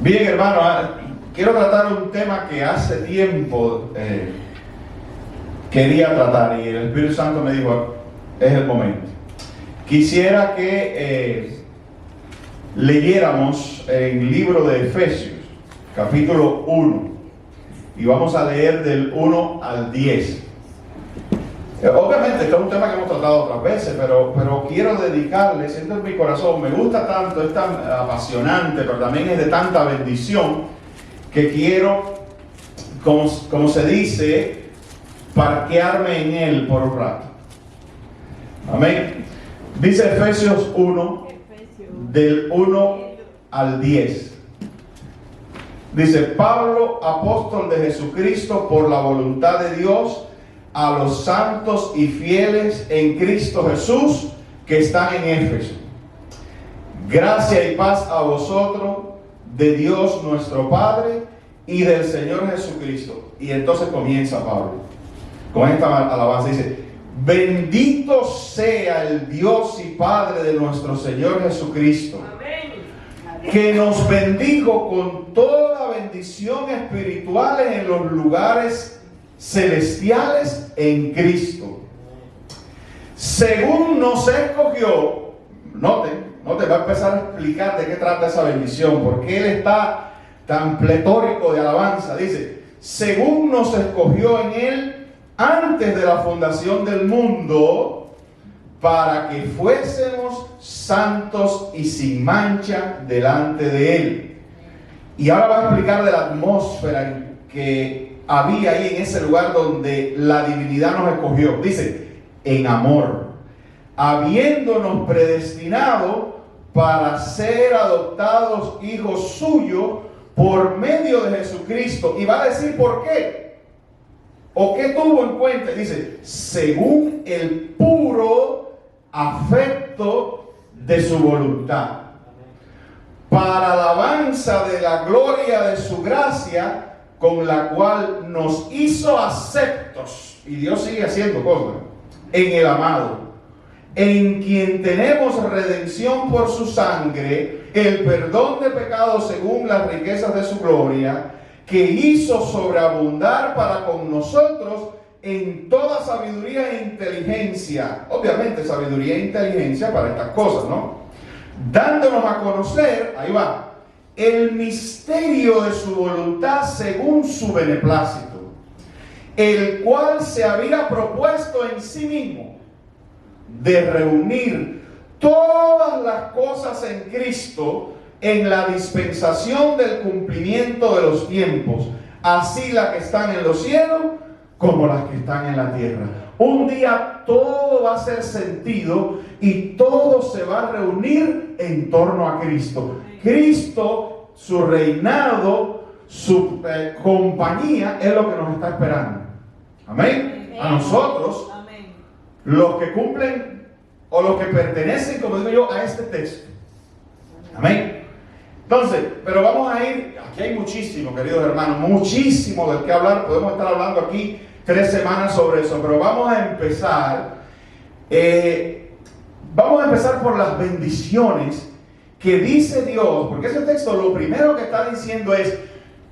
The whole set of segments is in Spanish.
Bien, hermano, quiero tratar un tema que hace tiempo quería tratar y el Espíritu Santo me dijo, es el momento. Quisiera que leyéramos el libro de Efesios, capítulo 1, y vamos a leer del 1 al 10. Obviamente, este es un tema que hemos tratado otras veces, pero quiero dedicarle, siento en mi corazón, me gusta tanto, es tan apasionante, pero también es de tanta bendición, que quiero, como se dice, parquearme en él por un rato. Amén. Dice Efesios 1, del 1 al 10. Dice: Pablo, apóstol de Jesucristo por la voluntad de Dios, a los santos y fieles en Cristo Jesús que están en Éfeso. Gracia y paz a vosotros, de Dios nuestro Padre y del Señor Jesucristo. Y entonces comienza Pablo con esta alabanza, dice: bendito sea el Dios y Padre de nuestro Señor Jesucristo, que nos bendijo con toda bendición espiritual en los lugares celestiales en Cristo, según nos escogió. Noten, va a empezar a explicar de qué trata esa bendición, porque él está tan pletórico de alabanza. Dice: según nos escogió en él antes de la fundación del mundo, para que fuésemos santos y sin mancha delante de él. Y ahora va a explicar de la atmósfera que había ahí en ese lugar donde la divinidad nos escogió. Dice: en amor, habiéndonos predestinado para ser adoptados hijos suyos por medio de Jesucristo. Y va a decir por qué, o qué tuvo en cuenta. Dice: según el puro afecto de su voluntad, para alabanza de la gloria de su gracia, con la cual nos hizo aceptos, y Dios sigue haciendo cosas, en el amado, en quien tenemos redención por su sangre, el perdón de pecados según las riquezas de su gloria, que hizo sobreabundar para con nosotros en toda sabiduría e inteligencia. Obviamente sabiduría e inteligencia para estas cosas, ¿no? Dándonos a conocer, ahí va, el misterio de su voluntad según su beneplácito, el cual se había propuesto en sí mismo de reunir todas las cosas en Cristo en la dispensación del cumplimiento de los tiempos, así las que están en los cielos como las que están en la tierra. Un día todo va a ser sentido y todo se va a reunir en torno a Cristo. Cristo, su reinado, su compañía es lo que nos está esperando. Amén. A nosotros, amén, los que cumplen o los que pertenecen, como digo yo, a este texto. Amén. Entonces, pero vamos a ir, aquí hay muchísimo, queridos hermanos, muchísimo del que hablar. Podemos estar hablando aquí 3 semanas sobre eso, pero vamos a empezar por las bendiciones que dice Dios, porque ese texto lo primero que está diciendo es,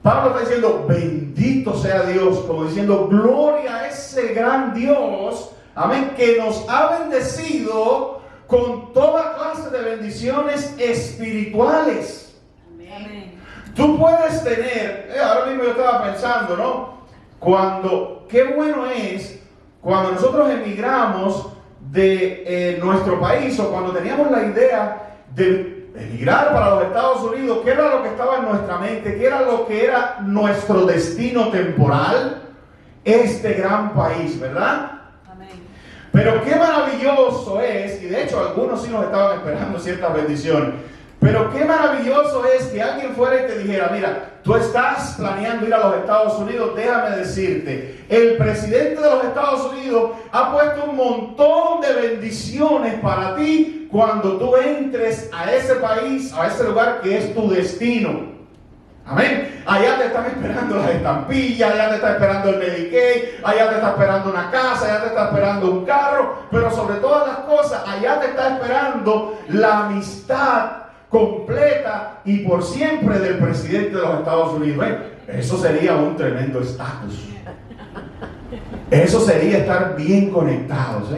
Pablo está diciendo, bendito sea Dios, como diciendo, gloria a ese gran Dios, amén, que nos ha bendecido con toda clase de bendiciones espirituales. Amén. Tú puedes tener, ahora mismo yo estaba pensando, ¿no? Qué bueno es cuando nosotros emigramos de nuestro país, o cuando teníamos la idea de emigrar para los Estados Unidos, ¿qué era lo que estaba en nuestra mente? ¿Qué era lo que era nuestro destino temporal? Este gran país, ¿verdad? Amén. Pero qué maravilloso es, y de hecho algunos sí nos estaban esperando ciertas bendiciones, pero qué maravilloso es que alguien fuera y te dijera: mira, tú estás planeando ir a los Estados Unidos, déjame decirte, el presidente de los Estados Unidos ha puesto un montón de bendiciones para ti cuando tú entres a ese país, a ese lugar que es tu destino. Amén. Allá te están esperando las estampillas, allá te está esperando el Medicaid, allá te está esperando una casa, allá te está esperando un carro, pero sobre todas las cosas, allá te está esperando la amistad completa y por siempre del presidente de los Estados Unidos. Eso sería un tremendo estatus. Eso sería estar bien conectados.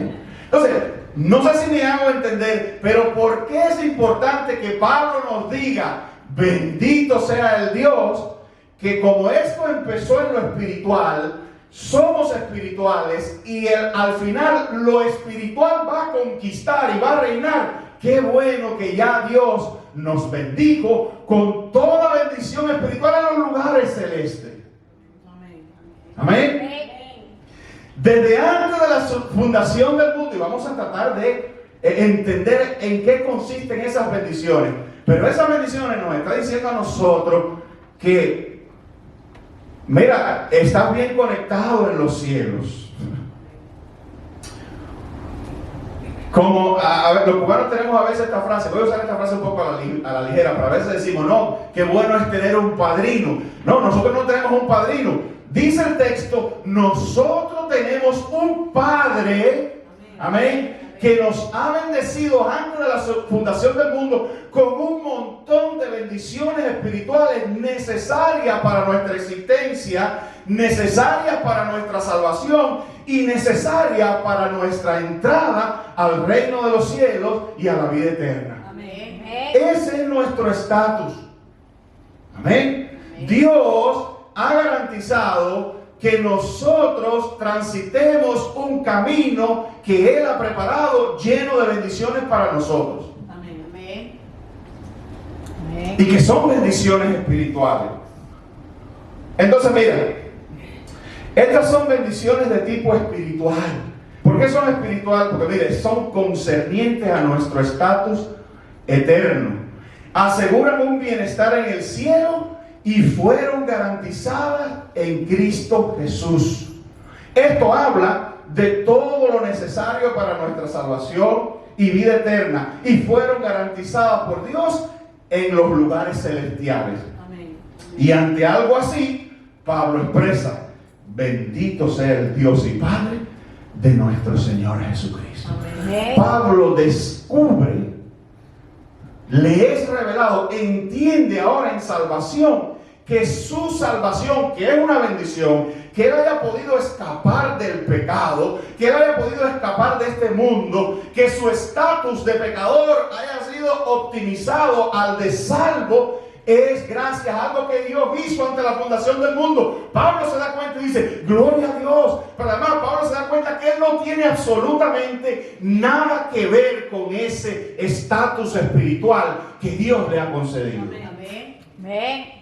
Entonces, no sé si me hago entender, pero ¿por qué es importante que Pablo nos diga, bendito sea el Dios, que como esto empezó en lo espiritual, somos espirituales y al final lo espiritual va a conquistar y va a reinar? Qué bueno que ya Dios nos bendijo con toda bendición espiritual en los lugares celestes. Amén. Desde antes de la fundación del mundo, y vamos a tratar de entender en qué consisten esas bendiciones, pero esas bendiciones nos está diciendo a nosotros que, mira, estás bien conectado en los cielos. Como los cubanos tenemos a veces esta frase, voy a usar esta frase un poco a la ligera, pero a veces decimos, no, qué bueno es tener un padrino. No, nosotros no tenemos un padrino. Dice el texto, nosotros tenemos un Padre, amén, que nos ha bendecido antes de la fundación del mundo con un montón de bendiciones espirituales necesarias para nuestra existencia, necesarias para nuestra salvación y necesarias para nuestra entrada al reino de los cielos y a la vida eterna. Amén. Ese es nuestro estatus. Amén. Dios ha garantizado que nosotros transitemos un camino que Él ha preparado lleno de bendiciones para nosotros. Amén. Amén. Y que son bendiciones espirituales. Entonces, mira, estas son bendiciones de tipo espiritual. ¿Por qué son espirituales? Porque mire, son concernientes a nuestro estatus eterno. Aseguran un bienestar en el cielo y fueron garantizadas en Cristo Jesús. Esto habla de todo lo necesario para nuestra salvación y vida eterna, y fueron garantizadas por Dios en los lugares celestiales. Amén. Y ante algo así, Pablo expresa, bendito sea el Dios y Padre de nuestro Señor Jesucristo. Amén. Pablo descubre, le es revelado, entiende ahora en salvación que su salvación, que es una bendición, que él haya podido escapar del pecado, que él haya podido escapar de este mundo, que su estatus de pecador haya sido optimizado al de salvo, es gracias a algo que Dios hizo ante la fundación del mundo. Pablo se da cuenta y dice, gloria a Dios. Pero además Pablo se da cuenta que él no tiene absolutamente nada que ver con ese estatus espiritual que Dios le ha concedido. Amén. Amén.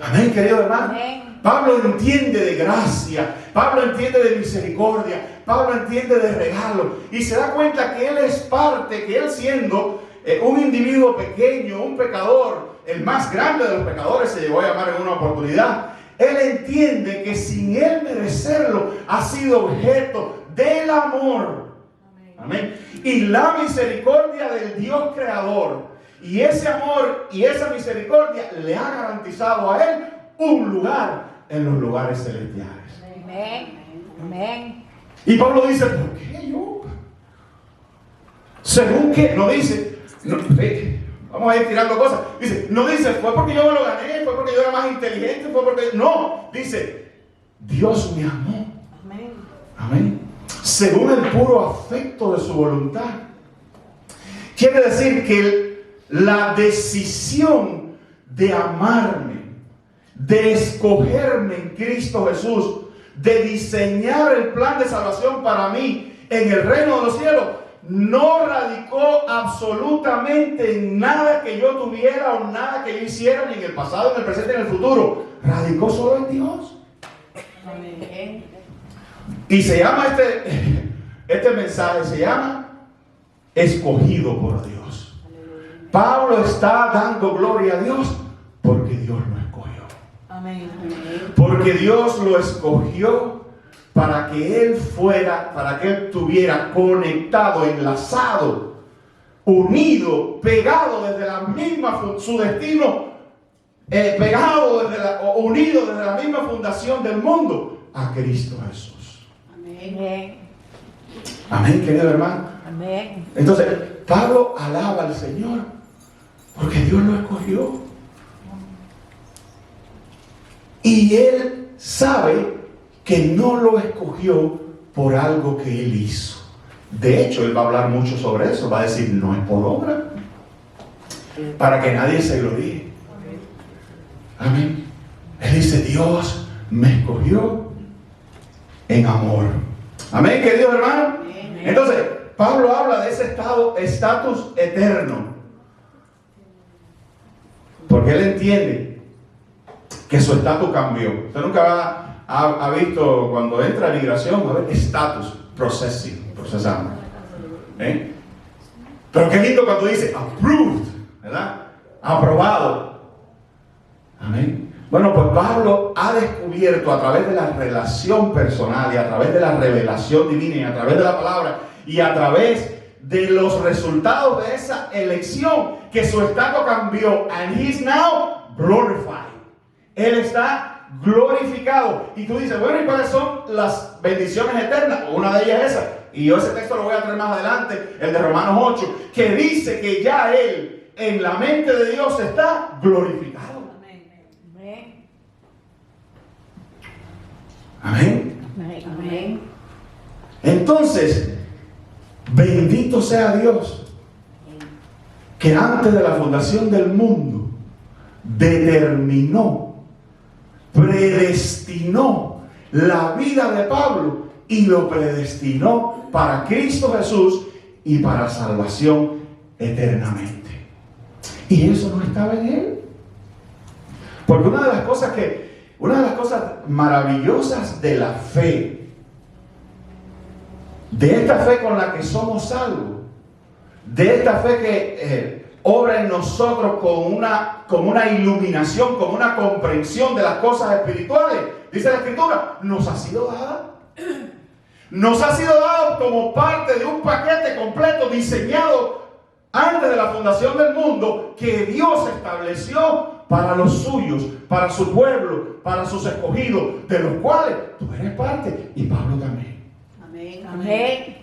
Amén, querido hermano. Amén. Pablo entiende de gracia, Pablo entiende de misericordia, Pablo entiende de regalo y se da cuenta que él es parte, que él siendo un individuo pequeño, un pecador, el más grande de los pecadores se llegó a llamar en una oportunidad, él entiende que sin él merecerlo ha sido objeto del amor. Amén. Y la misericordia del Dios creador. Y ese amor y esa misericordia le ha garantizado a él un lugar en los lugares celestiales. Amén. Amén. Y Pablo dice, ¿por qué yo? ¿Según qué? No dice, no, vamos a ir tirando cosas. Dice, no dice, fue porque yo me lo gané, fue porque yo era más inteligente, fue porque... No, dice, Dios me amó. Amén. Amén. Según el puro afecto de su voluntad. Quiere decir que la decisión de amarme, de escogerme en Cristo Jesús, de diseñar el plan de salvación para mí en el reino de los cielos, no radicó absolutamente en nada que yo tuviera o nada que yo hiciera, ni en el pasado, en el presente, ni en el futuro. Radicó solo en Dios. Amén. Y se llama este mensaje, se llama escogido por Dios. Pablo está dando gloria a Dios porque Dios lo escogió. Amén. Porque Dios lo escogió para que él fuera, para que él estuviera conectado, enlazado, unido, pegado desde la misma, su destino, pegado unido desde la misma fundación del mundo a Cristo Jesús. Amén. Amén, querido hermano. Amén. Entonces, Pablo alaba al Señor Porque Dios lo escogió. Y Él sabe que no lo escogió por algo que Él hizo. De hecho, Él va a hablar mucho sobre eso. Va a decir, no es por obra, para que nadie se gloríe. Amén. Él dice, Dios me escogió en amor. Amén, queridos hermanos. Entonces, Pablo habla de ese estatus eterno. Porque él entiende que su estatus cambió. Usted nunca ha visto cuando entra a migración, a ver, estatus, procesando. ¿Eh? Pero qué lindo cuando dice approved, ¿verdad? Aprobado. Amén. Bueno, pues Pablo ha descubierto a través de la relación personal y a través de la revelación divina y a través de la palabra y a través de los resultados de esa elección que su estatus cambió. And he's now glorified. Él está glorificado. Y tú dices, bueno, ¿y cuáles son las bendiciones eternas? Una de ellas es esa. Y yo ese texto lo voy a traer más adelante, el de Romanos 8, que dice que ya él en la mente de Dios está glorificado. Amén. Amén. Entonces, bendito sea Dios, que antes de la fundación del mundo determinó, predestinó la vida de Pablo y lo predestinó para Cristo Jesús y para salvación eternamente. Y eso no estaba en él. Porque una de las cosas maravillosas de la fe, de esta fe con la que somos salvos, de esta fe que obra en nosotros con una iluminación, con una comprensión de las cosas espirituales, dice la Escritura, nos ha sido dada. Nos ha sido dado como parte de un paquete completo diseñado antes de la fundación del mundo que Dios estableció para los suyos, para su pueblo, para sus escogidos, de los cuales tú eres parte y Pablo también. Amén. Amén.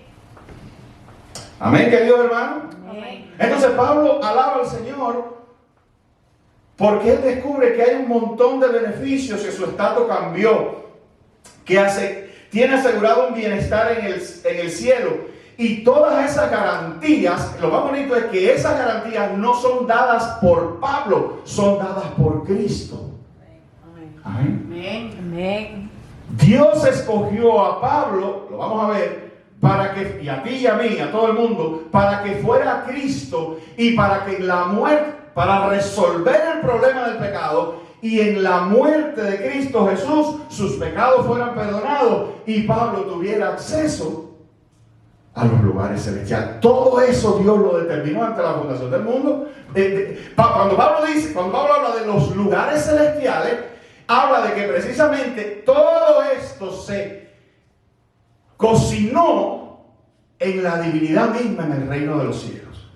Amén, querido hermano. Amén. Entonces Pablo alaba al Señor porque él descubre que hay un montón de beneficios que su estatus cambió, que tiene asegurado un bienestar en el cielo. Y todas esas garantías, lo más bonito es que esas garantías no son dadas por Pablo, son dadas por Cristo. Amén. Amén. Amén. Dios escogió a Pablo, lo vamos a ver, para que, y a ti y a mí, a todo el mundo, para que fuera Cristo y para que en la muerte, para resolver el problema del pecado, y en la muerte de Cristo Jesús, sus pecados fueran perdonados y Pablo tuviera acceso a los lugares celestiales. Todo eso Dios lo determinó ante la fundación del mundo. Cuando Pablo habla de los lugares celestiales, habla de que precisamente todo esto se cocinó en la divinidad misma en el reino de los cielos.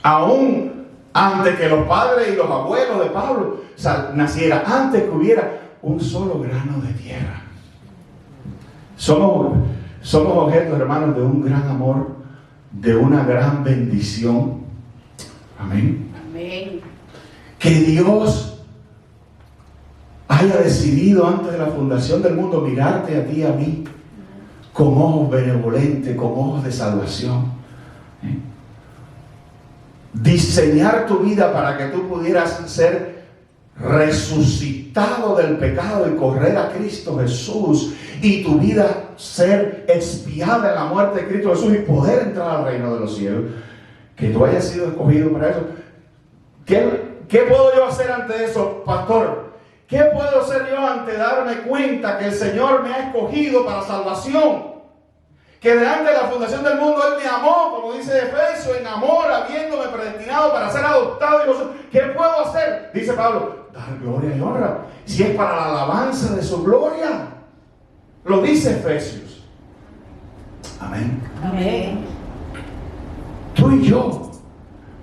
Aún antes que los padres y los abuelos de Pablo nacieran, antes que hubiera un solo grano de tierra. Somos objetos, hermanos, de un gran amor, de una gran bendición. Amén. Amén. Que Dios haya decidido antes de la fundación del mundo mirarte a ti y a mí con ojos benevolentes, con ojos de salvación. Diseñar tu vida para que tú pudieras ser resucitado del pecado y correr a Cristo Jesús, y tu vida ser expiada en la muerte de Cristo Jesús y poder entrar al reino de los cielos. Que tú hayas sido escogido para eso. ¿Qué puedo yo hacer ante eso, pastor? ¿Qué puedo hacer yo ante darme cuenta que el Señor me ha escogido para salvación? Que delante de la fundación del mundo Él me amó, como dice Efesios, en amor, habiéndome predestinado para ser adoptado. ¿Qué puedo hacer? Dice Pablo, dar gloria y honra, si es para la alabanza de su gloria. Lo dice Efesios. Amén. Amén. Tú y yo.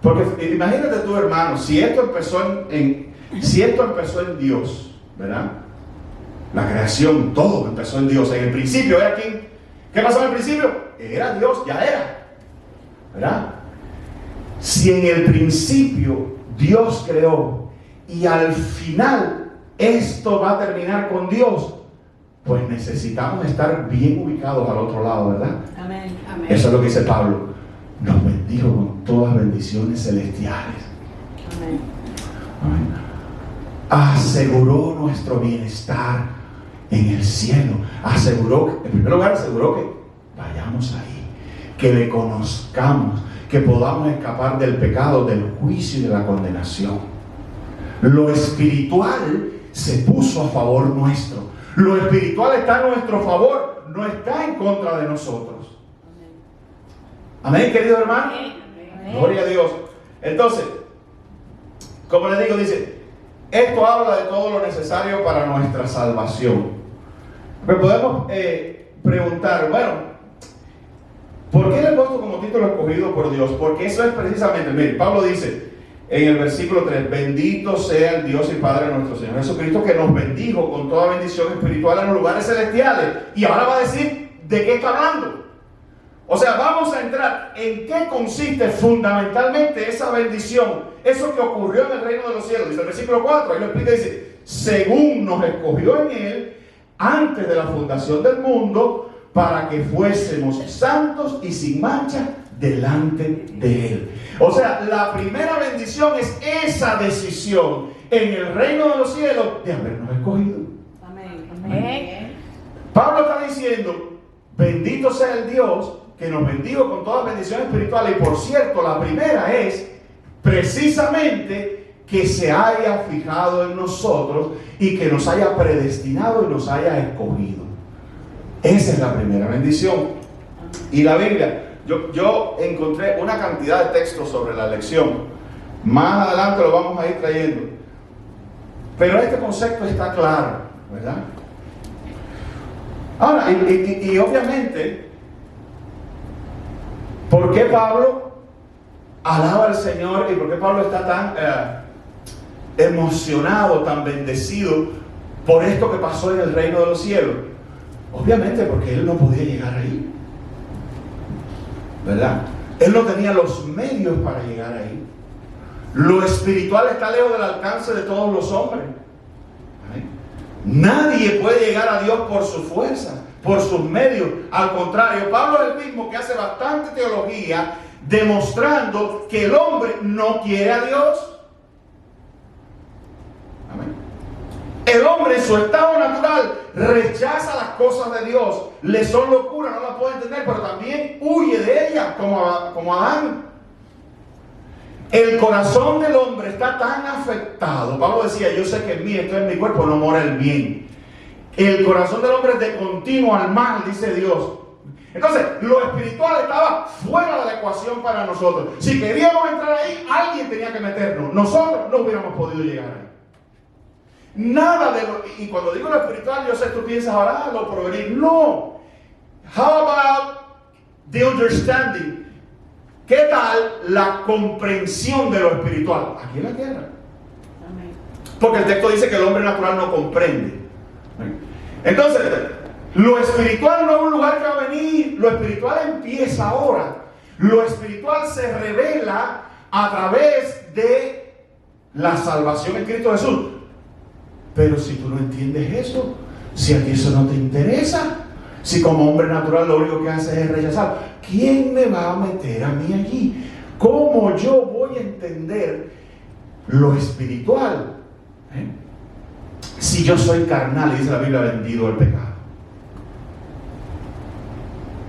Porque imagínate tú, hermano, si esto empezó en Dios, ¿verdad? La creación, todo empezó en Dios. En el principio era quien. ¿Qué pasó en el principio? Era Dios, ya era. ¿Verdad? Si en el principio Dios creó y al final esto va a terminar con Dios, pues necesitamos estar bien ubicados al otro lado, ¿verdad? Amén. Amén. Eso es lo que dice Pablo. Nos bendijo con todas bendiciones celestiales. Amén. Amén. Aseguró nuestro bienestar en el cielo. Aseguró, en primer lugar, aseguró que vayamos ahí, que le conozcamos, que podamos escapar del pecado, del juicio y de la condenación. Lo espiritual se puso a favor nuestro. Lo espiritual está a nuestro favor, no está en contra de nosotros. Amén, querido hermano. Amén. Gloria a Dios. Entonces, como les digo, dice, esto habla de todo lo necesario para nuestra salvación. Pero podemos preguntar, bueno, ¿por qué le he puesto como título escogido por Dios? Porque eso es precisamente, mire, Pablo dice en el versículo 3, bendito sea el Dios y Padre de nuestro Señor Jesucristo, que nos bendijo con toda bendición espiritual en los lugares celestiales. Y ahora va a decir de qué está hablando. O sea, vamos a entrar en qué consiste fundamentalmente esa bendición, eso que ocurrió en el reino de los cielos. Dice el versículo 4, ahí lo explica, dice, según nos escogió en Él antes de la fundación del mundo, para que fuésemos santos y sin mancha delante de Él. O sea, la primera bendición es esa decisión en el reino de los cielos de habernos escogido. Amén. Amén. Pablo está diciendo, bendito sea el Dios que nos bendijo con todas bendiciones espirituales. Y por cierto, la primera es precisamente que se haya fijado en nosotros y que nos haya predestinado y nos haya escogido. Esa es la primera bendición. Y la Biblia, yo encontré una cantidad de textos sobre la elección. Más adelante lo vamos a ir trayendo. Pero este concepto está claro, ¿verdad? Ahora, y obviamente, ¿por qué Pablo alaba al Señor y por qué Pablo está tan emocionado, tan bendecido por esto que pasó en el reino de los cielos? Obviamente porque él no podía llegar ahí, ¿verdad? Él no tenía los medios para llegar ahí. Lo espiritual está lejos del alcance de todos los hombres. ¿Amén? Nadie puede llegar a Dios por su fuerza, por sus medios. Al contrario, Pablo es el mismo que hace bastante teología demostrando que el hombre no quiere a Dios. Amén. El hombre en su estado natural rechaza las cosas de Dios, le son locura, no las puede entender, pero también huye de ellas como Adán. El corazón del hombre está tan afectado. Pablo decía, yo sé que en mí, esto en mi cuerpo, no mora el bien. El corazón del hombre es de continuo al mal, dice Dios. Entonces, lo espiritual estaba fuera de la ecuación para nosotros. Si queríamos entrar ahí, alguien tenía que meternos. Nosotros no hubiéramos podido llegar ahí. Nada de lo... Y cuando digo lo espiritual, yo sé, tú piensas ahora, lo provenir. No. How about the understanding? ¿Qué tal la comprensión de lo espiritual? Aquí en la tierra. Amén. Porque el texto dice que el hombre natural no comprende. Entonces, lo espiritual no es un lugar que va a venir. Lo espiritual empieza ahora. Lo espiritual se revela a través de la salvación en Cristo Jesús. Pero si tú no entiendes eso, si a ti eso no te interesa, si como hombre natural lo único que haces es rechazar, ¿quién me va a meter a mí allí? ¿Cómo yo voy a entender lo espiritual? Si yo soy carnal, y dice la Biblia, vendido al pecado.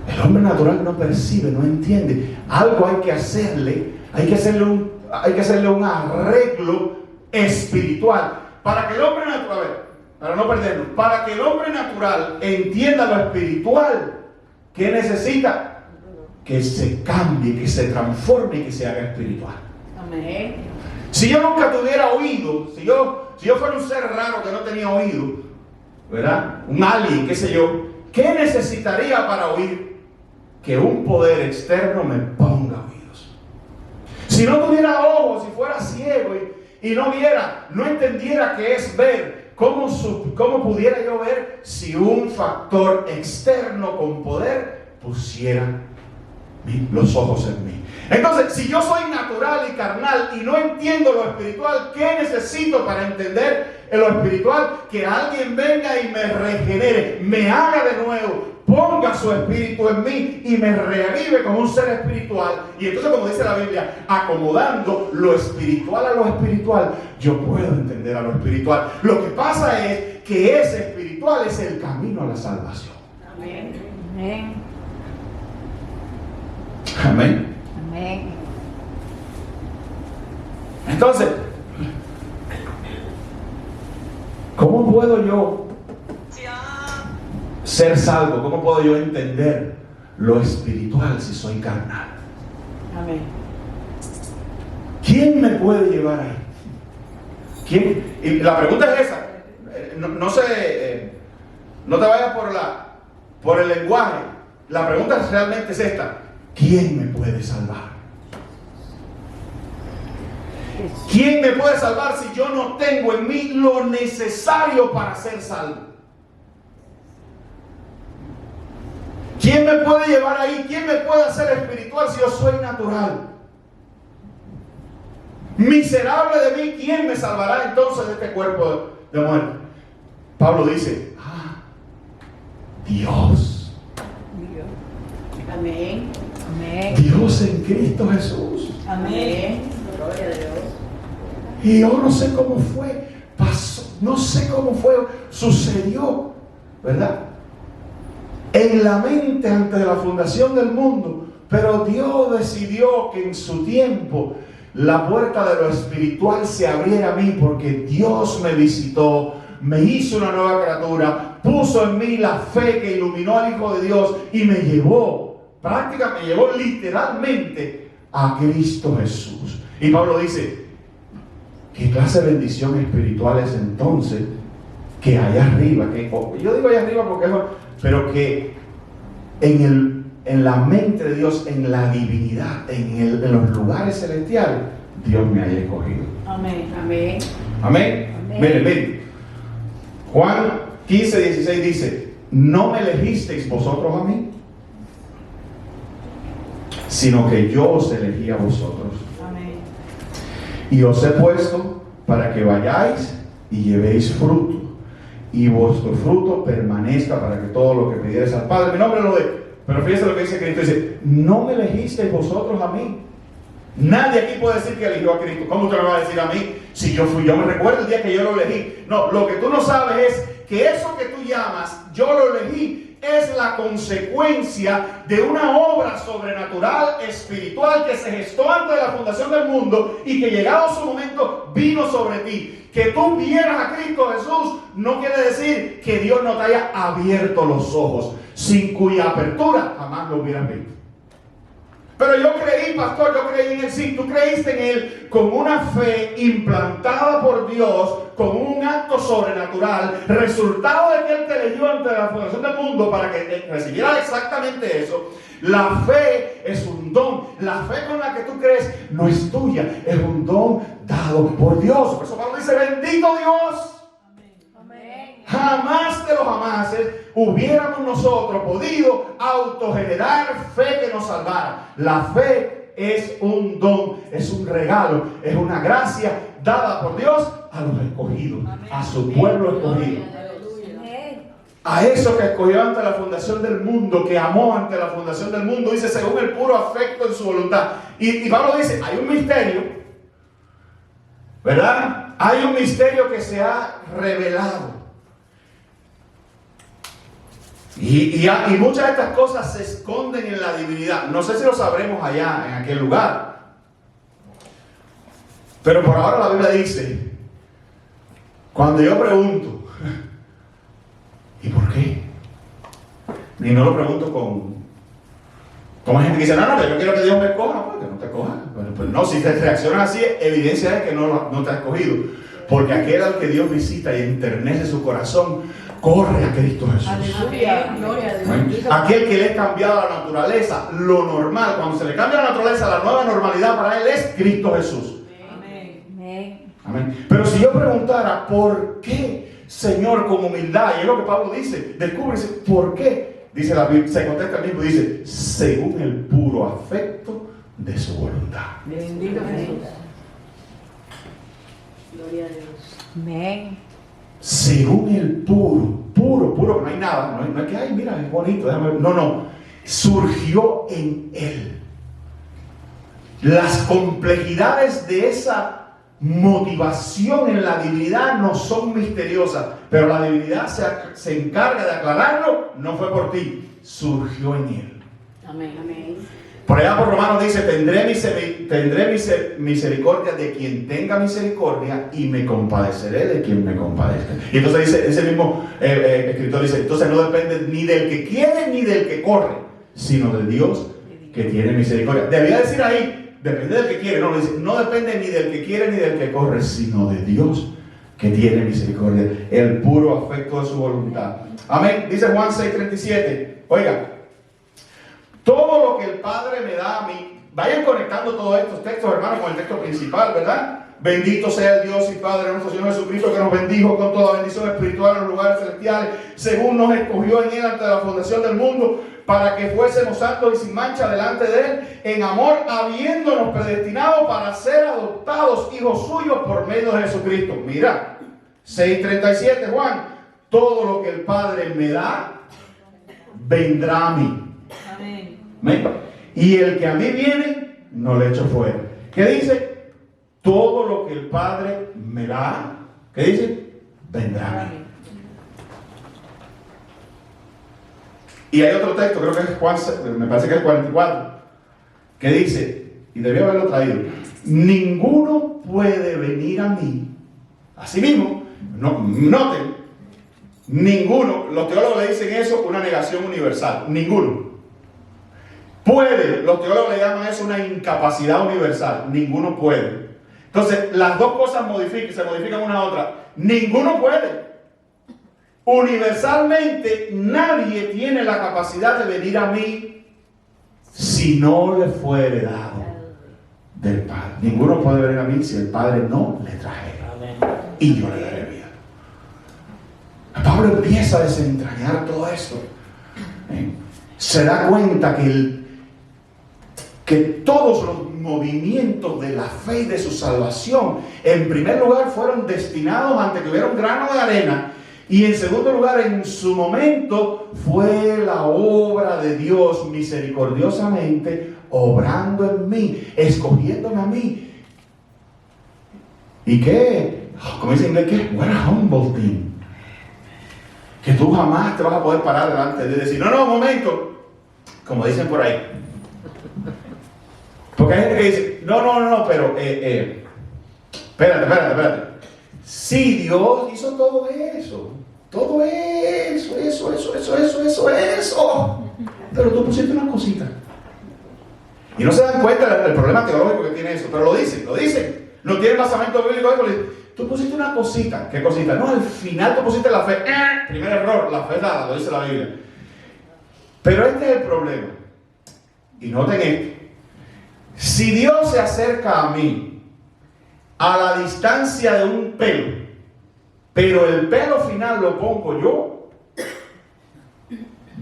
El hombre natural no percibe, no entiende. Algo hay que hacerle, hay que hacerle un arreglo espiritual para que el hombre natural, a ver, para no perderlo, para que el hombre natural entienda lo espiritual. ¿Qué necesita? Que se cambie, que se transforme y que se haga espiritual. Amén. Si yo nunca tuviera oído, si yo fuera un ser raro que no tenía oído, ¿verdad? Un alien, qué sé yo, ¿qué necesitaría para oír? Que un poder externo me ponga oídos. Si no tuviera ojos, si fuera ciego y no viera, no entendiera qué es ver, ¿cómo pudiera yo ver si un factor externo con poder pusiera los ojos en mí? Entonces, si yo soy natural y carnal y no entiendo lo espiritual, ¿qué necesito para entender lo espiritual? Que alguien venga y me regenere, me haga de nuevo, ponga su espíritu en mí y me reavive como un ser espiritual. Y entonces, como dice la Biblia, acomodando lo espiritual a lo espiritual, yo puedo entender a lo espiritual. Lo que pasa es que ese espiritual es el camino a la salvación. Amén. Amén. Amén. Amén. Entonces, ¿cómo puedo yo ser salvo? ¿Cómo puedo yo entender lo espiritual si soy carnal? Amén. ¿Quién me puede llevar ahí? ¿Quién? Y la pregunta es esa. No te vayas por el lenguaje. La pregunta realmente es esta. ¿Quién me puede salvar? ¿Quién me puede salvar si yo no tengo en mí lo necesario para ser salvo? ¿Quién me puede llevar ahí? ¿Quién me puede hacer espiritual si yo soy natural? Miserable de mí, ¿quién me salvará entonces de este cuerpo de muerte? Pablo dice, Dios. Amén. Amén. Dios en Cristo Jesús. Amén. Gloria a Dios. Y yo no sé cómo fue, pasó, no sé cómo fue, sucedió, ¿verdad? En la mente antes de la fundación del mundo, pero Dios decidió que en su tiempo la puerta de lo espiritual se abriera a mí, porque Dios me visitó, me hizo una nueva criatura, puso en mí la fe que iluminó al Hijo de Dios y me llevó, prácticamente me llevó literalmente a Cristo Jesús. Y Pablo dice, ¿qué clase de bendición espiritual es entonces que allá arriba? Yo digo allá arriba porque pero que en la mente de Dios, en la divinidad, en los lugares celestiales, Dios me haya escogido. Amén. Amén. Amén. Amén. Miren. Juan 15:16 dice, no me elegisteis vosotros a mí, sino que yo os elegí a vosotros. Amén. Y os he puesto para que vayáis y llevéis fruto, y vuestro fruto permanezca, para que todo lo que pidierais al Padre, mi nombre lo dé. Pero fíjense lo que dice Cristo, dice, no me elegisteis vosotros a mí. Nadie aquí puede decir que eligió a Cristo. ¿Cómo usted me va a decir a mí? Si yo fui, yo me recuerdo el día que yo lo elegí. No, lo que tú no sabes es que eso que tú llamas, yo lo elegí, es la consecuencia de una obra sobrenatural, espiritual, que se gestó antes de la fundación del mundo y que llegado su momento vino sobre ti. Que tú vieras a Cristo Jesús no quiere decir que Dios no te haya abierto los ojos, sin cuya apertura jamás lo hubieras visto. Pero yo creí, pastor, yo creí en él. Sí, tú creíste en él con una fe implantada por Dios, con un acto sobrenatural, resultado de que él te eligió ante la fundación del mundo para que recibieras exactamente eso. La fe es un don. La fe con la que tú crees no es tuya, es un don dado por Dios. Por eso Pablo dice, bendito Dios. Amén. Jamás de los jamases hubiéramos nosotros podido autogenerar fe que nos salvara. La fe es un don, es un regalo, es una gracia dada por Dios a los escogidos, a su pueblo escogido. Amén. A eso que escogió ante la fundación del mundo, que amó ante la fundación del mundo, dice, según el puro afecto en su voluntad. Y Pablo dice, hay un misterio, ¿verdad? Hay un misterio que se ha revelado. Y muchas de estas cosas se esconden en la divinidad. No sé si lo sabremos allá, en aquel lugar. Pero por ahora la Biblia dice, cuando yo pregunto, ¿y por qué? Y no lo pregunto como hay gente que dice, no, yo quiero que Dios me escoja. Pues que no te escoja. Pues no, si te reaccionas así, evidencia es que no te ha escogido. Porque aquel al que Dios visita y enternece su corazón, corre a Cristo Jesús. Aleluya. Gloria a Dios. Aquel que le ha cambiado la naturaleza, lo normal, cuando se le cambia la naturaleza, la nueva normalidad para él es Cristo Jesús. Amén. Amén. Amén. Pero si yo preguntara, ¿por qué, Señor, con humildad? Y es lo que Pablo dice, descubre, ¿por qué? Dice la Biblia, se contesta el mismo, dice, según el puro afecto de su voluntad. Bendito Jesús. Gloria a Dios. Amén. Según el puro, no hay nada, no hay que, ay, mira, es bonito, déjame ver. No, surgió en él. Las complejidades de esa motivación en la divinidad no son misteriosas, pero la divinidad se encarga de aclararlo. No fue por ti, surgió en él. Amén. Amén. Por allá por Romanos dice, tendré misericordia de quien tenga misericordia y me compadeceré de quien me compadezca. Y entonces dice, ese mismo escritor dice, entonces no depende ni del que quiere ni del que corre, sino de Dios que tiene misericordia. Debía decir ahí, depende del que quiere, no depende ni del que quiere ni del que corre, sino de Dios que tiene misericordia, el puro afecto de su voluntad. Amén. Dice Juan 6:37, oiga, todo lo que el Padre me da a mí, vayan conectando todos estos textos, hermanos, con el texto principal, ¿verdad? Bendito sea el Dios y Padre de nuestro Señor Jesucristo, que nos bendijo con toda bendición espiritual en los lugares celestiales, según nos escogió en él antes de la fundación del mundo, para que fuésemos santos y sin mancha delante de él, en amor, habiéndonos predestinado para ser adoptados hijos suyos por medio de Jesucristo. Mira, 6:37, Juan, todo lo que el Padre me da, vendrá a mí. Amén. Y el que a mí viene, no le echo fuera. ¿Qué dice? Todo lo que el Padre me da, ¿qué dice? Vendrá a mí. Y hay otro texto, creo que es Juan, me parece que es el 44, que dice, y debía haberlo traído, ninguno puede venir a mí, así mismo, noten, ninguno, los teólogos le dicen eso una negación universal, ninguno. Puede, los teólogos le llaman eso una incapacidad universal, ninguno puede. Entonces, las dos cosas se modifican una a otra. Ninguno puede. Universalmente, nadie tiene la capacidad de venir a mí si no le fuere dado del Padre. Ninguno puede venir a mí si el Padre no le trajera. Y yo le daré vida. Pablo empieza a desentrañar todo esto. Se da cuenta que todos los movimientos de la fe y de su salvación, en primer lugar, fueron destinados ante que hubiera un grano de arena, y en segundo lugar, en su momento, fue la obra de Dios misericordiosamente obrando en mí, escogiéndome a mí. ¿Y qué? Como dice en inglés, ¿qué? What a humble thing. Que tú jamás te vas a poder parar delante de decir, no, un momento, como dicen por ahí. Porque hay gente que dice, no, pero, espérate. Si Dios hizo todo eso, pero tú pusiste una cosita. Y no se dan cuenta del problema teológico que tiene eso, pero lo dicen. No tiene basamento bíblico. Tú pusiste una cosita. ¿Qué cosita? No, al final tú pusiste la fe. Primer error, la fe es dada, lo dice la Biblia. Pero este es el problema. Y noten esto. Si Dios se acerca a mí a la distancia de un pelo, pero el pelo final lo pongo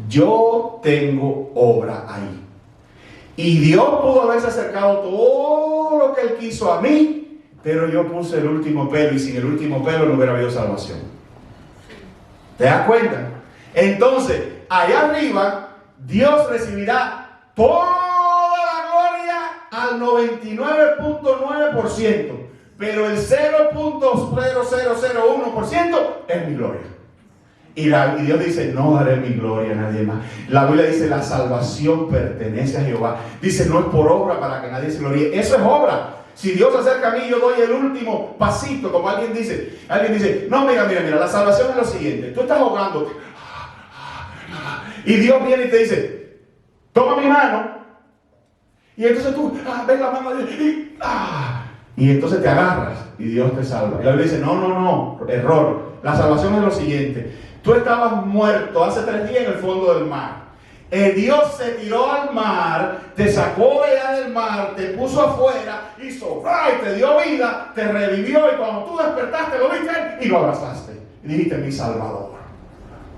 yo tengo obra ahí. Y Dios pudo haberse acercado todo lo que Él quiso a mí, pero yo puse el último pelo, y sin el último pelo no hubiera habido salvación. ¿Te das cuenta? Entonces, allá arriba, Dios recibirá toda la gloria al 99.9%, pero el 0.0001% es mi gloria. Y Dios dice, no daré mi gloria a nadie más. La Biblia dice, la salvación pertenece a Jehová. Dice, no es por obra para que nadie se gloríe. Eso es obra. Si Dios se acerca a mí, yo doy el último pasito, como alguien dice, no, mira, la salvación es lo siguiente. Tú estás ahogándote. Y Dios viene y te dice, toma mi mano. Y entonces tú, ves la mano y entonces te agarras y Dios te salva. Y la Biblia dice, no, error. La salvación es lo siguiente. Tú estabas muerto hace 3 días en el fondo del mar. Dios se tiró al mar, te sacó de allá del mar, te puso afuera, hizo y te dio vida, te revivió, y cuando tú despertaste lo viste y lo abrazaste. Y dijiste, mi Salvador.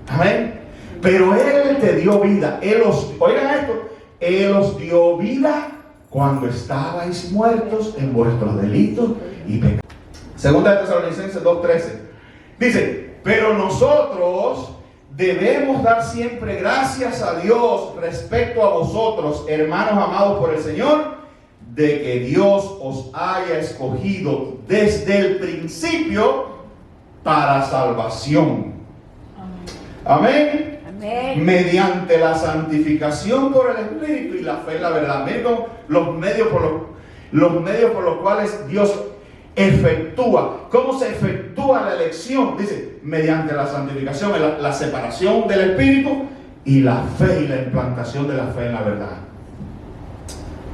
Amén. Pero Él te dio vida. Oigan esto, Él os dio vida cuando estabais muertos en vuestros delitos y pecados. Segunda de Tesalonicenses 2:13. Dice, pero nosotros debemos dar siempre gracias a Dios respecto a vosotros, hermanos amados por el Señor, de que Dios os haya escogido desde el principio para salvación. Amén. Amén. Mediante la santificación por el Espíritu y la fe en la verdad. Miren los medios por los cuales Dios efectúa. ¿Cómo se efectúa la elección? Dice, mediante la santificación, la separación del Espíritu y la fe y la implantación de la fe en la verdad.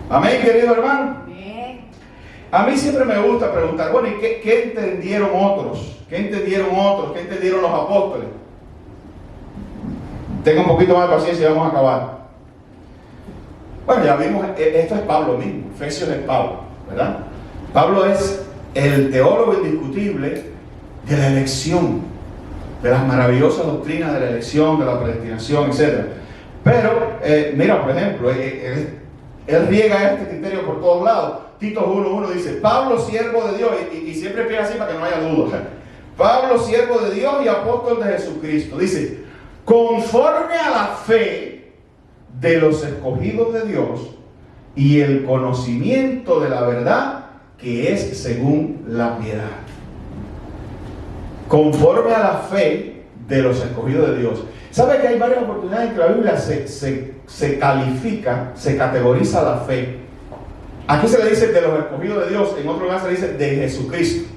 Amén, querido hermano. Amén. A mí siempre me gusta preguntar, bueno, ¿y qué entendieron otros? ¿Qué entendieron otros? ¿Qué entendieron los apóstoles? Tenga un poquito más de paciencia y vamos a acabar. Bueno, ya vimos, esto es Pablo mismo, Efesios es Pablo, ¿verdad? Pablo es el teólogo indiscutible de la elección, de las maravillosas doctrinas de la elección, de la predestinación, etc. Pero, mira, por ejemplo, él riega este criterio por todos lados. Tito 1:1 dice, Pablo, siervo de Dios, y siempre empieza así para que no haya duda. Pablo, siervo de Dios y apóstol de Jesucristo. Dice, conforme a la fe de los escogidos de Dios y el conocimiento de la verdad que es según la piedad. Conforme a la fe de los escogidos de Dios. ¿Sabe que hay varias oportunidades en que la Biblia se califica, se categoriza la fe? Aquí se le dice de los escogidos de Dios, en otro lugar se le dice de Jesucristo.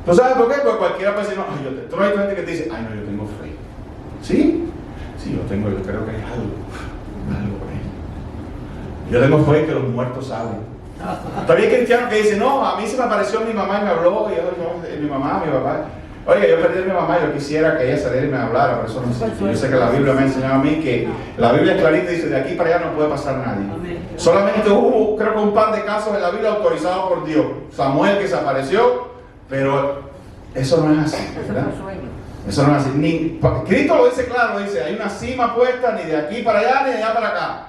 ¿Tú sabes por qué? Porque cualquiera puede decir, no, tú no hay gente que te dice, ay no, yo tengo fe. ¿Sí? Sí, yo creo que hay algo por ahí. Yo tengo fe que los muertos saben. Todavía hay cristianos que dicen, no, a mí se me apareció mi mamá y me habló, y yo, mi mamá, mi papá. Oiga, yo perdí a mi mamá y yo quisiera que ella saliera y me hablara, por eso no sé. Yo sé que la Biblia me ha enseñado a mí que la Biblia es clarita y dice, de aquí para allá no puede pasar nadie. Solamente hubo, creo que un par de casos en la Biblia autorizados por Dios. Samuel que se apareció, pero eso no es así, ¿verdad? Eso no es así. Cristo lo dice claro, dice, hay una cima puesta ni de aquí para allá ni de allá para acá.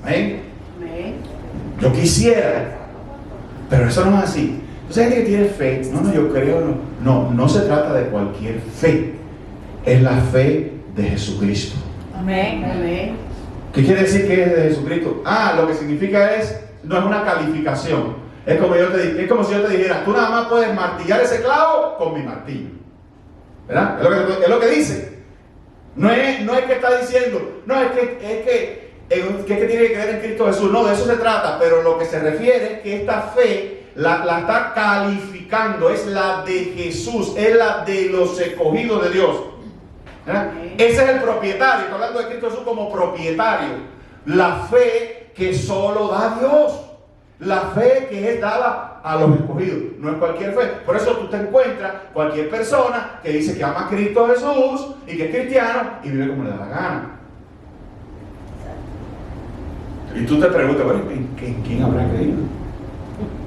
Amén. Amén. Yo quisiera, pero eso no es así. Entonces hay gente que tiene fe, yo creo, no se trata de cualquier fe, es la fe de Jesucristo. Amén. Amén. ¿Qué quiere decir que es de Jesucristo? Lo que significa no es una calificación, es como si yo te dijera, tú nada más puedes martillar ese clavo con mi martillo, ¿verdad? Es lo que dice. No es que está diciendo, es que tiene que creer en Cristo Jesús. No, de eso se trata, pero lo que se refiere es que esta fe la está calificando, es la de Jesús, es la de los escogidos de Dios. Ese es el propietario, estoy hablando de Cristo Jesús como propietario. La fe que solo da Dios, la fe que es dada a los escogidos, no es cualquier fe. Por eso tú te encuentras cualquier persona que dice que ama a Cristo Jesús y que es cristiano y vive como le da la gana. Y tú te preguntas, bueno, ¿en quién habrá creído?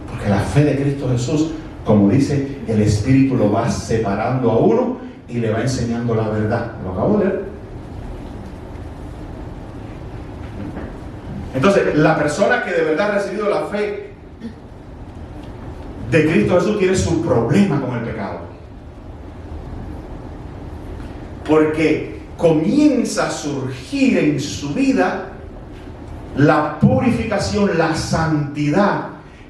Porque la fe de Cristo Jesús, como dice, el Espíritu lo va separando a uno y le va enseñando la verdad. Lo acabo de leer. Entonces, la persona que de verdad ha recibido la fe de Cristo Jesús tiene su problema con el pecado. Porque comienza a surgir en su vida la purificación, la santidad,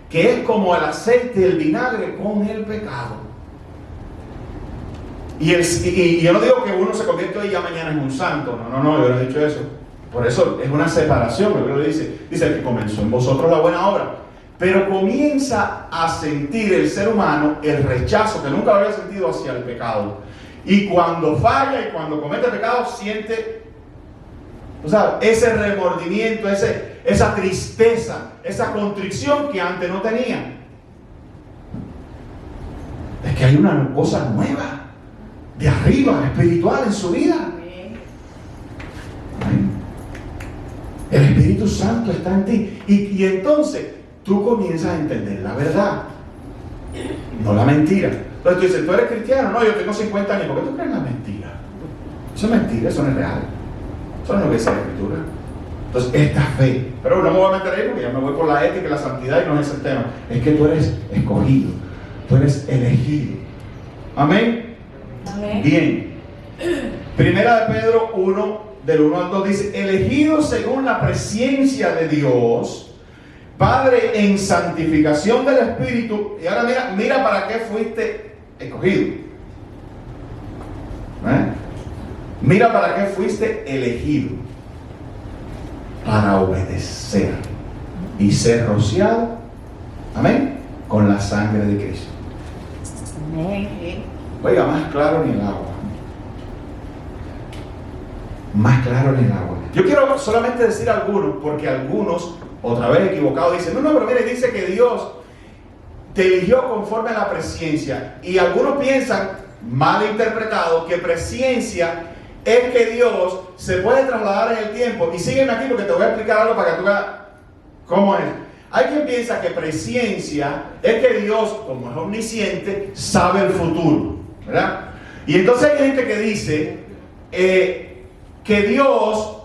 que es como el aceite y el vinagre con el pecado. Y yo no digo que uno se convierte hoy y ya mañana es un santo, no, yo no he dicho eso. Por eso es una separación, lo que dice que comenzó en vosotros la buena obra, pero comienza a sentir el ser humano el rechazo que nunca había sentido hacia el pecado. Y cuando falla y cuando comete pecado siente, ese remordimiento, esa tristeza, esa contrición que antes no tenía. Es que hay una cosa nueva, de arriba, espiritual en su vida. Amén. El Espíritu Santo está en ti. Y entonces tú comienzas a entender la verdad, no la mentira. Entonces tú dices, ¿tú eres cristiano? No, yo tengo 50 años. ¿Por qué tú crees la mentira? Eso es mentira, eso no es real. Eso no es lo que dice la Escritura. Entonces, esta fe, pero no me voy a meter ahí porque ya me voy por la ética y la santidad y no es ese el tema. Es que tú eres escogido, tú eres elegido. Amén. Amén. Bien. Primera de Pedro 1, del 1 al 2 dice: elegido según la presciencia de Dios, Padre, en santificación del Espíritu. Y ahora mira para qué fuiste escogido. Mira para qué fuiste elegido. Para obedecer y ser rociado, amén, con la sangre de Cristo. Amén. Oiga, más claro ni el agua. Más claro ni el agua. Yo quiero solamente decir algunos, porque algunos, otra vez equivocados, dicen: no, pero mire, dice que Dios te eligió conforme a la presciencia. Y algunos piensan, mal interpretado, que presciencia es que Dios se puede trasladar en el tiempo. Y sígueme aquí porque te voy a explicar algo para que tú veas cómo es. Hay quien piensa que presciencia es que Dios, como es omnisciente, sabe el futuro, ¿verdad? Y entonces hay gente que dice que Dios,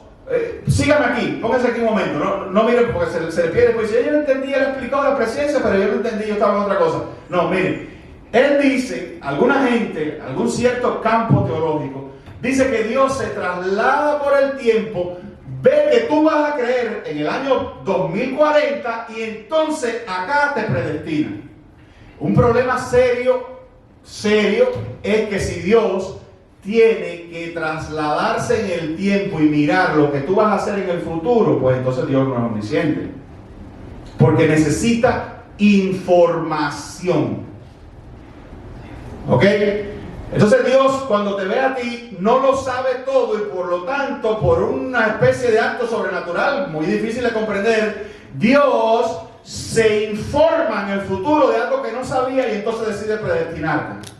sígame aquí, pónganse aquí un momento, no miren porque se le pierde, pues yo no entendí, él explicó la presciencia, pero yo no entendí, yo estaba en otra cosa. No, miren, él dice, alguna gente, algún cierto campo teológico, dice que Dios se traslada por el tiempo, ve que tú vas a creer en el año 2040 y entonces acá te predestina. Un problema serio es que si Dios tiene que trasladarse en el tiempo y mirar lo que tú vas a hacer en el futuro, pues entonces Dios no es omnisciente. Porque necesita información. ¿Ok? Entonces Dios, cuando te ve a ti, no lo sabe todo y por lo tanto, por una especie de acto sobrenatural muy difícil de comprender, Dios se informa en el futuro de algo que no sabía y entonces decide predestinarte.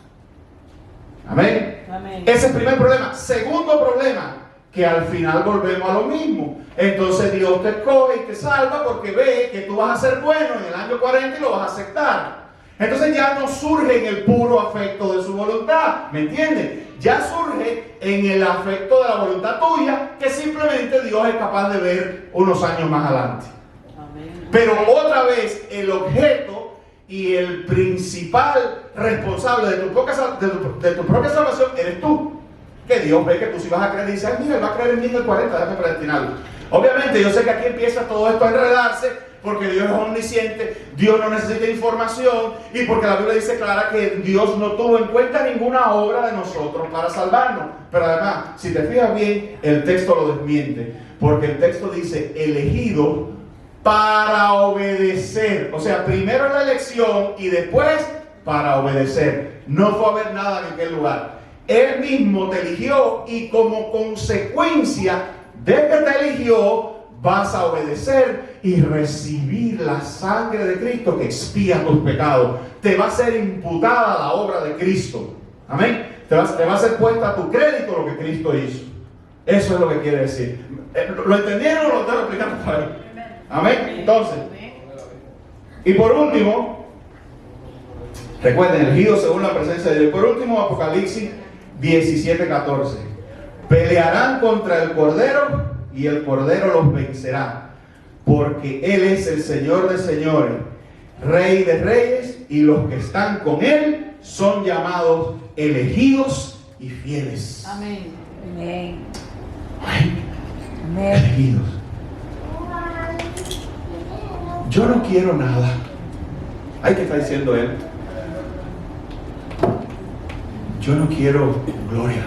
Amén. Amén. Ese es el primer problema. Segundo problema, que al final volvemos a lo mismo. Entonces Dios te escoge y te salva porque ve que tú vas a ser bueno en el año 40 y lo vas a aceptar. Entonces ya no surge en el puro afecto de su voluntad, ¿me entiendes? Ya surge en el afecto de la voluntad tuya, que simplemente Dios es capaz de ver unos años más adelante. Amén. Pero otra vez el objeto y el principal responsable de tu propia salvación eres tú. Que Dios ve que tú sí vas a creer y dice: mira, él va a creer en mí en el 40, déjame predestinarlo. Obviamente yo sé que aquí empieza todo esto a enredarse, porque Dios es omnisciente, Dios no necesita información y porque la Biblia dice clara que Dios no tuvo en cuenta ninguna obra de nosotros para salvarnos. Pero además, si te fijas bien, el texto lo desmiente, porque el texto dice elegido para obedecer. O sea, primero la elección y después para obedecer. No fue a ver nada en aquel lugar. Él mismo te eligió y como consecuencia de que te eligió, vas a obedecer y recibir la sangre de Cristo que expía tus pecados. Te va a ser imputada la obra de Cristo. Amén. Te va a ser puesta a tu crédito lo que Cristo hizo. Eso es lo que quiere decir. ¿Lo entendieron o lo estoy explicando por ahí? Amén. Entonces, y por último, recuerden, elegidos según la presencia de Dios. Por último, Apocalipsis 17:14. Pelearán contra el Cordero y el Cordero los vencerá, porque Él es el Señor de señores, Rey de reyes, y los que están con Él son llamados elegidos y fieles. Amén. Amén. Ay, Amén. elegidos. Yo no quiero nada. Ay, ¿qué está diciendo él? Yo no quiero gloria.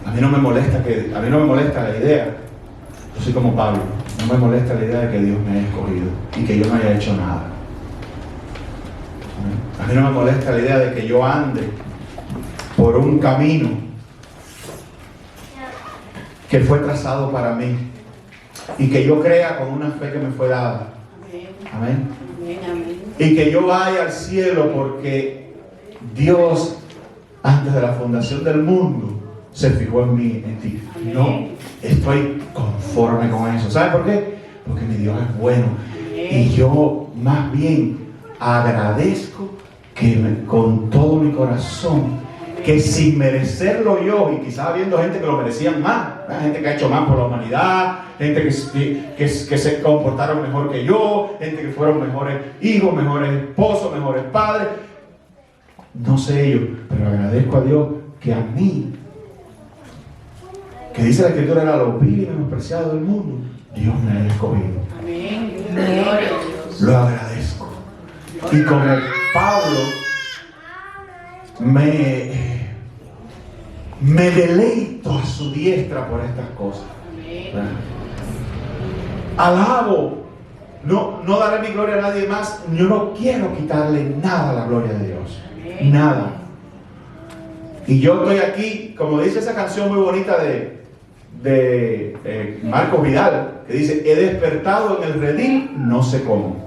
A mí no me molesta la idea. Yo soy como Pablo. No me molesta la idea de que Dios me haya escogido y que yo no haya hecho nada. A mí no me molesta la idea de que yo ande por un camino que fue trazado para mí y que yo crea con una fe que me fue dada. Amén. Amén. Amén. Y que yo vaya al cielo porque Dios, antes de la fundación del mundo, se fijó en mí, en ti. No estoy conforme con eso. ¿Sabe por qué? Porque mi Dios es bueno. Y yo más bien agradezco que con todo mi corazón que sin merecerlo yo, y quizás habiendo gente que lo merecían más, ¿verdad? Gente que ha hecho más por la humanidad, gente que se comportaron mejor que yo, gente que fueron mejores hijos, mejores esposos, mejores padres. No sé ellos, pero agradezco a Dios que a mí, que dice la Escritura, era lo vil y menospreciado del mundo, Dios me ha escogido. Amén. Gloria a Dios. Lo agradezco. Y como Pablo me deleito a su diestra por estas cosas. Amén. Alabo. No daré mi gloria a nadie más. Yo no quiero quitarle nada a la gloria de Dios. Nada. Y yo estoy aquí, como dice esa canción muy bonita de Marcos Vidal, que dice: he despertado en el redil, no sé cómo,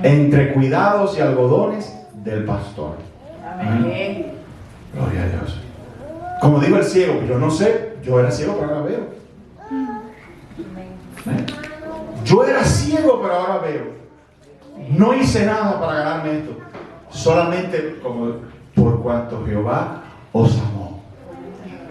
entre cuidados y algodones del pastor. Amén. Gloria a Dios. Como digo el ciego, yo no sé, yo era ciego pero ahora veo. Yo era ciego pero ahora veo. No hice nada para ganarme esto, solamente como por cuanto Jehová os amó.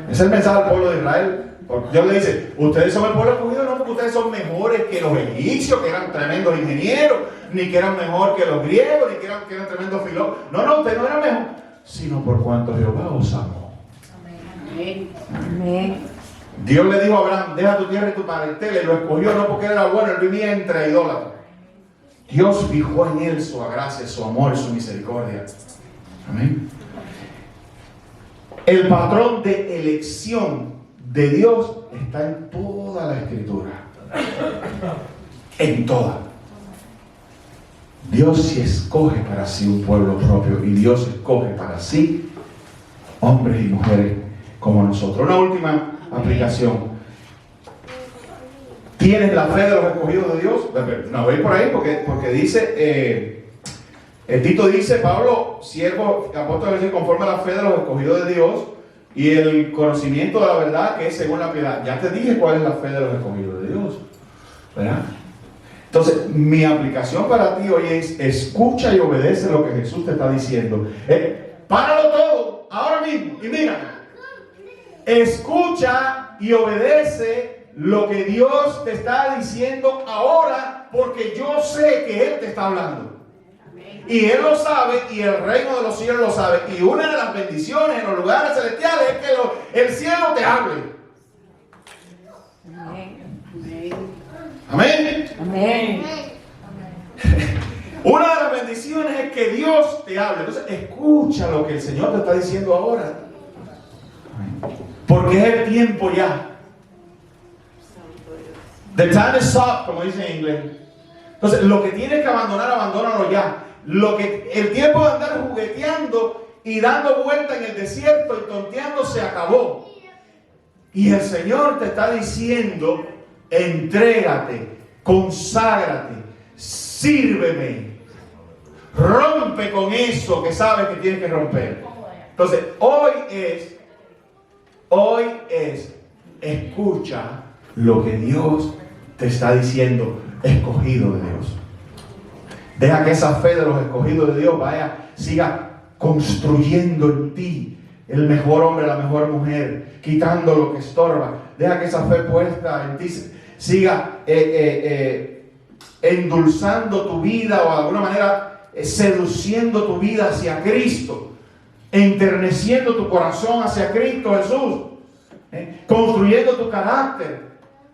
Ese es el mensaje al pueblo de Israel. Porque Dios le dice: ustedes son el pueblo escogido, no porque ustedes son mejores que los egipcios, que eran tremendos ingenieros, ni que eran mejor que los griegos, ni que eran tremendos filósofos. No, ustedes no eran mejor, sino por cuanto Jehová os amó. Amén. Amén. Dios le dijo a Abraham: deja tu tierra y tu parentela, y lo escogió no porque él era bueno, él vivía entre idólatras. Dios fijó en él su gracia, su amor y su misericordia. Amén. El patrón de elección de Dios está en toda la Escritura. En toda. Dios sí escoge para sí un pueblo propio, y Dios escoge para sí hombres y mujeres como nosotros. Una última aplicación. ¿Tienes la fe de los escogidos de Dios? No voy por ahí porque dice, Tito dice: Pablo, siervo, apóstol, dice, conforme a la fe de los escogidos de Dios y el conocimiento de la verdad que es según la piedad. Ya te dije cuál es la fe de los escogidos de Dios, ¿verdad? Entonces, mi aplicación para ti hoy es: escucha y obedece lo que Jesús te está diciendo. Páralo todo, ahora mismo, y mira. Escucha y obedece lo que Dios te está diciendo ahora, porque yo sé que Él te está hablando. Y Él lo sabe, y el reino de los cielos lo sabe. Y una de las bendiciones en los lugares celestiales es que el cielo te hable. Amén. Amén. Amén. Una de las bendiciones es que Dios te hable. Entonces, escucha lo que el Señor te está diciendo ahora. Porque es el tiempo ya. The time is up, como dice en inglés. Entonces, lo que tienes que abandonar, abandónalo ya. El tiempo de andar jugueteando y dando vuelta en el desierto y tonteando se acabó. Y el Señor te está diciendo: entrégate, conságrate, sírveme, rompe con eso que sabes que tienes que romper. Entonces, hoy es, escucha lo que Dios te está diciendo, escogido de Dios. Deja que esa fe de los escogidos de Dios siga construyendo en ti el mejor hombre, la mejor mujer, quitando lo que estorba. Deja que esa fe puesta en ti siga endulzando tu vida, o de alguna manera seduciendo tu vida hacia Cristo, enterneciendo tu corazón hacia Cristo Jesús, construyendo tu carácter.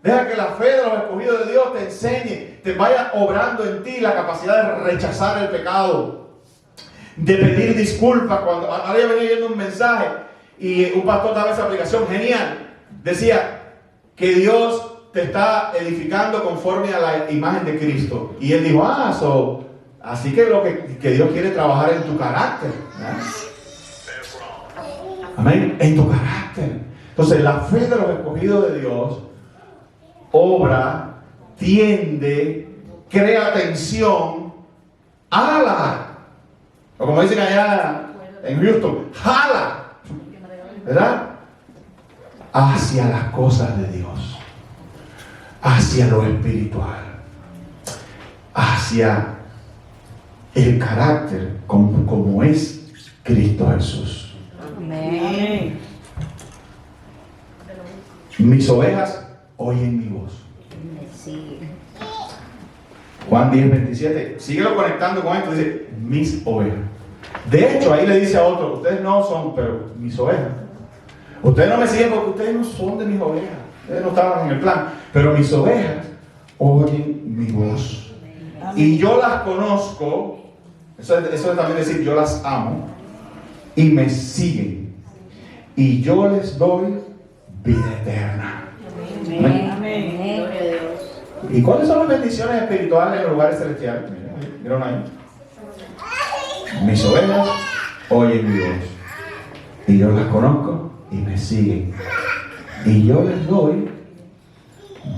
Deja que la fe de los escogidos de Dios te enseñe, te vaya obrando en ti la capacidad de rechazar el pecado, de pedir disculpas. Ahora yo venía viendo un mensaje y un pastor daba esa aplicación genial. Decía que Dios te está edificando conforme a la imagen de Cristo. Y él dijo: así que Dios quiere trabajar en tu carácter, ¿verdad? Amén, en tu carácter. Entonces, la fe de los escogidos de Dios obra, tiende, crea tensión, ala, o como dicen allá en Houston, jala, ¿verdad? Hacia las cosas de Dios, hacia lo espiritual, hacia el carácter como es Cristo Jesús. Amén. Amén. Mis ovejas oyen mi voz. Me sigue. Juan 10:27. Síguelo conectando con esto. Dice, mis ovejas. De hecho, ahí le dice a otro, ustedes no son, pero mis ovejas. Ustedes no me siguen porque ustedes no son de mis ovejas. Ustedes no estaban en el plan. Pero mis ovejas oyen mi voz. Y yo las conozco. Eso es también decir, yo las amo. Y me siguen. Y yo les doy vida eterna. Amén. Amén. Gloria a Dios. ¿Y cuáles son las bendiciones espirituales en los lugares celestiales? ¿Vieron ahí? Mis ovejas oyen mi voz. Y yo las conozco y me siguen. Y yo les doy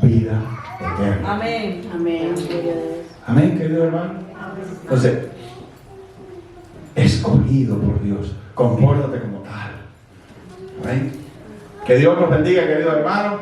vida eterna. Amén. Amén. Gloria a Dios. Amén, querido hermano. Entonces, escogido por Dios, compórtate como tal. Amén. Que Dios nos bendiga, querido hermano.